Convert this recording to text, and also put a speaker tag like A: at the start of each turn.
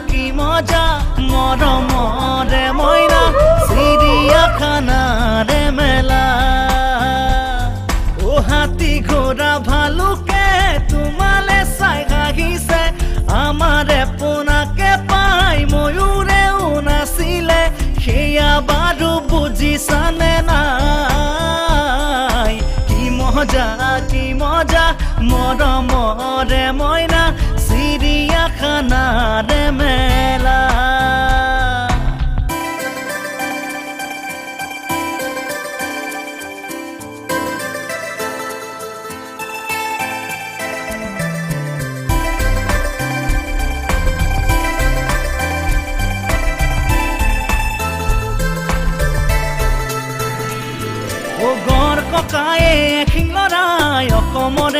A: কি মজা মৰমৰে মইনা চিৰিয়াখানাৰে মেলা ও হাতী ঘোঁৰা ভালুকে তোমালে চাই হাঁহিছে আমাৰে পোনাকে পাই ময়ূৰেও নাছিলে সেয়া বাৰু বুজিছানে নাই কি মজা মৰমৰে মইনা চিৰিয়াখানাৰে মেলা ও গড় ককায়ে এশিং লৰাই অসমৰে